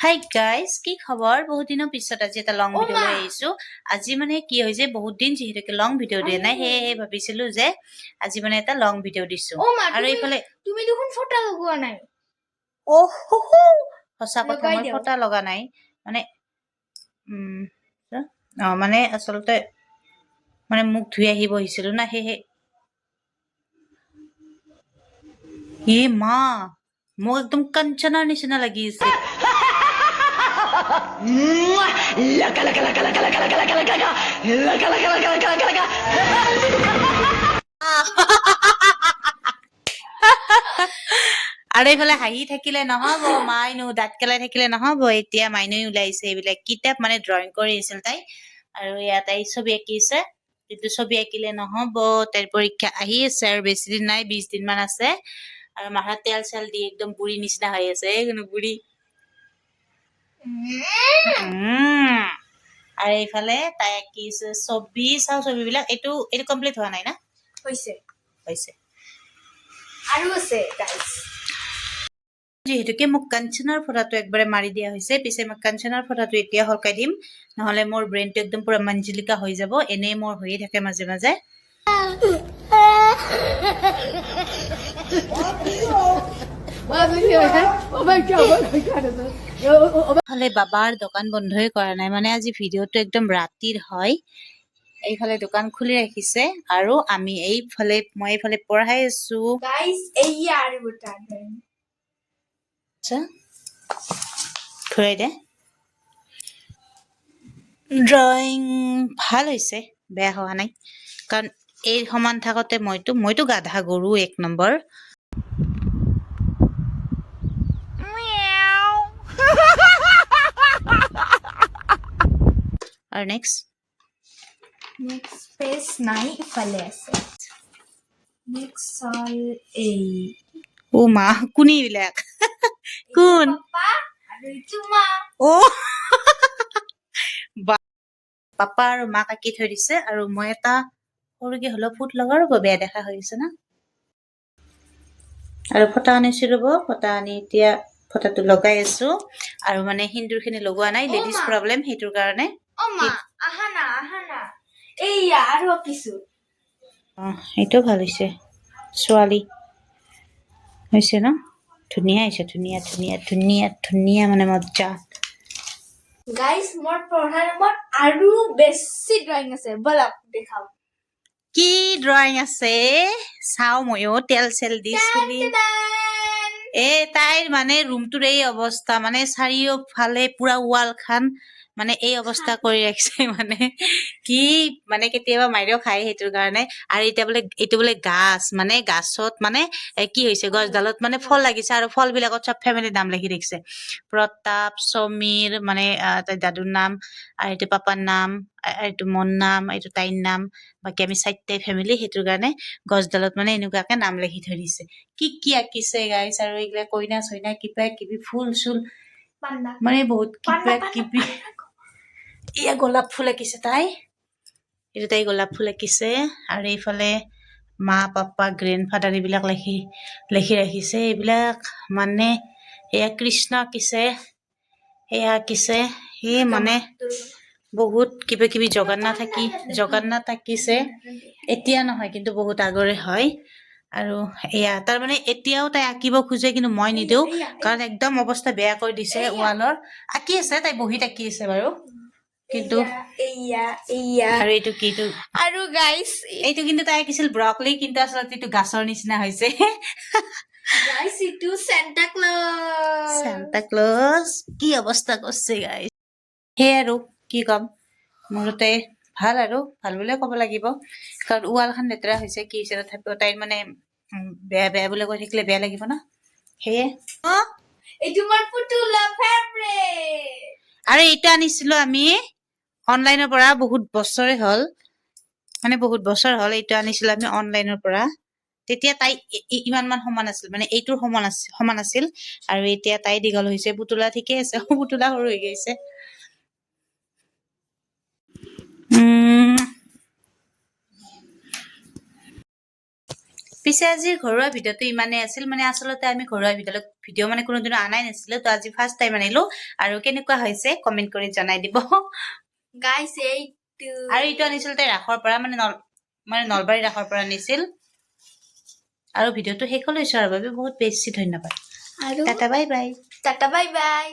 Hi guys, কি খবৰ? বহুত দিনৰ পিছত আজি এটা লং ভিডিঅ' লৈ আহিছো। আজি মানে কি হৈছে, বহুত দিন যিহেতুকে লং ভিডিঅ' দিয়া নাই, সেয়েহে ভাবিছিলো যে আজি মানে এটা লং ভিডিঅ' দিছো। আৰু এইফালে তুমি দেখোন ফটা লগোৱা নাই। সঁচা কথা, মই ফটা লগা নাই। মানে মানে আচলতে মানে মুখ ধুই আহিব আহিছিলো না, সেয়েহে মা মোক একদম কাঞ্চনাৰ নিচিনা লাগি আছে। আৰু এইফালে হাঁহি থাকিলে নহব, মাইনু দাঁত কেলাই থাকিলে নহব। এতিয়া মাইনুই ওলাইছে এইবিলাক কিতাপ, মানে ড্ৰয়িং কৰি আছিল তাই। আৰু ইয়াত তাই ছবি আঁকিছে, কিন্তু ছবি আঁকিলে নহব, তাইৰ পৰীক্ষা আহি আছে আৰু বেছি দিন নাই, 20 দিন মান আছে। আৰু মাথাত তেল চেল দি একদম বুঢ়ী নিচিনা হৈ আছে, কোনো বুঢ়ী। আৰু এইফালে তাই আঁকিছে ছবি, চাও ছবিবিলাক। এইটো কমপ্লিট হোৱা নাই না? হৈছে আৰু আছে গাইস। যিহেতুকে মোক কাঞ্চনাৰ ফটাটো একবাৰে মাৰি দিয়া হৈছে, পিছে মই কাঞ্চনাৰ ফটাটো এতিয়া হলকাই দিম, নহলে মোৰ ব্ৰেইনটো একদম পুৰা মঞ্জিলিকা হৈ যাব। এনেই মোৰ হৈয়ে থাকে মাজে মাজে। ফালে বাবাৰ দোকান বন্ধই কৰা নাই, মানে আজি ভিডিঅ'টো একদম ৰাতিৰ হয়। এইফালে দোকান খুলি ৰাখিছে আৰু আমি মই এইফালে পঢ়াই আছো। গাইস এইয়া আৰু এটা আচ্ছা, ঘূৰাই দে। ড্ৰয়িং ভাল হৈছে, বেয়া হোৱা নাই, কাৰণ এই সমান থাকোতে মইতো গাধা গৰু 1 নম্বৰ। আৰু নেক্সট পেজ নাই, ইফালে আছে। নেক্সট হল এই মা কোন এইবিলাক? কোন? পাপা আৰু এইটো মা। পাপা আৰু মাক আঁকি থৈ দিছে, আৰু মই এটা সৰুকে হলেও ফুট লগাও ৰ'ব, বেয়া দেখা হৈ আছে না। আৰু ফটা আনিছো ৰ'ব, ফটা আনি এতিয়া ফটাটো লগাই আছো। আৰু মানে সিন্দুৰ খিনি লগোৱা নাই, লেডিজ প্ৰব্লেম, সেইটোৰ কাৰণে। আহা না এইয়া আৰু আঁকিছো। এইটো ভাল হৈছে, ছোৱালী হৈছে ন? ধুনীয়া হৈছে, ধুনীয়া ধুনীয়া ধুনীয়া ধুনীয়া, মানে মজ্জা। গাইস মোৰ পঢ়াৰ ৰুমত আৰু বেছি ড্ৰয়িং আছে, বলক দেখাও। কি ড্ৰয়িং আছে চাও, ময়ো তেল চেল দি চুলি। তাইৰ মানে ৰুমটোৰ এই অৱস্থা, মানে চাৰিওফালে পুৰা ৱাল খান মানে এই অৱস্থা কৰি ৰাখিছে। মানে কি, মানে কেতিয়াবা মাইৰেও খায় সেইটোৰ কাৰণে। আৰু এতিয়া বোলে এইটো বোলে গাছ, মানে গাছত মানে কি হৈছে, গছডালত মানে ফল লাগিছে, আৰু ফল বিলাকত চব ফেমিলিৰ নাম লিখি ৰাখিছে। প্ৰতাপ, সমীৰ, মানে তাই দাদুৰ নাম, আৰু এইটো পাপাৰ নাম, এইটো মোৰ নাম, এইটো তাইৰ নাম, বাকী আমি 4টাই ফেমিলি, সেইটোৰ কাৰণে গছডালত মানে এনেকুৱাকে নাম লিখি থৈ দিছে। কি আঁকিছে গাইছ, আৰু এইবিলাক কইনা চইনা কিবা কিবি ফুল চুল, মানে বহুত কিবা কিবি। এয়া গোলাপ ফুল আঁকিছে তাই, এইটো তাই গোলাপ ফুল আঁকিছে। আৰু এইফালে মা পাপা গ্ৰেণ্ড ফাদাৰ এইবিলাক লিখি ৰাখিছে। এইবিলাক মানে এয়া কৃষ্ণ আঁকিছে, এয়া আঁকিছে, সেই মানে বহুত কিবা কিবি। জগন্নাথ আঁকিছে, এতিয়া নহয় কিন্তু বহুত আগৰে হয়। আৰু এয়া তাৰমানে এতিয়াও তাই আঁকিব খোজে, কিন্তু মই নিদিওঁ, কাৰণ একদম অৱস্থা বেয়া কৰি দিছে ৱালৰ। আঁকি আছে তাই, বহীত আঁকি আছে বাৰু, কিন্তু আৰু এইটো কি, আৰু গাইস এইটো কিন্তু তাই আঁকিছিল ব্ৰকলি, কিন্তু আচলতে এইটো গাছৰ নিচিনা হৈছে। গাইস ইটো সান্তা ক্লজ কি অৱস্থা কৰিছে গাইস। সেই আৰু কি কম, মোৰতে ভাল, আৰু ভাল বুলিয়ে ক'ব লাগিব, কাৰণ ৱাল খন লেতেৰা হৈছে, কি হৈছে, তথাপিও তাইৰ মানে বেয়া বুলি কৈ থাকিলে বেয়া লাগিব না, সেয়ে। এইটো মোৰ পুতুলা ফেভাৰিট। আৰু এইটো আনিছিলো আমি অনলাইনৰ পৰা, বহুত বছৰে হ'ল, মানে বহুত বছৰ হ'ল এইটো আনিছিলো আমি অনলাইনৰ পৰা। তেতিয়া তাই ইমান মান সমান আছিল, মানে এইটোৰ সমান আছিল। আৰু এতিয়া তাই দীঘল হৈছে, পুতলা ঠিকে আছে, পুতলা সৰু হৈ গৈছে। পিছে আজি ঘৰুৱা ভিডিঅ'টো ইমানেই আছিল মানে আচলতে আমি ঘৰুৱা ভিডিঅ' মানে কোনোদিনো আনাই নাছিলো তো আজি ফাৰ্ষ্ট টাইম আনিলো আৰু কেনেকুৱা হৈছে কমেন্ট কৰি জনাই দিব গাইস এইটো আৰু এইটো আনিছিল তাই ৰাসৰ পৰা মানে নলবাৰী ৰাসৰ পৰা আনিছিল আৰু ভিডিঅ'টো শেষলৈ চোৱাৰ বাবে বহুত বেছি ধন্যবাদ আৰু tata bye bye tata bye bye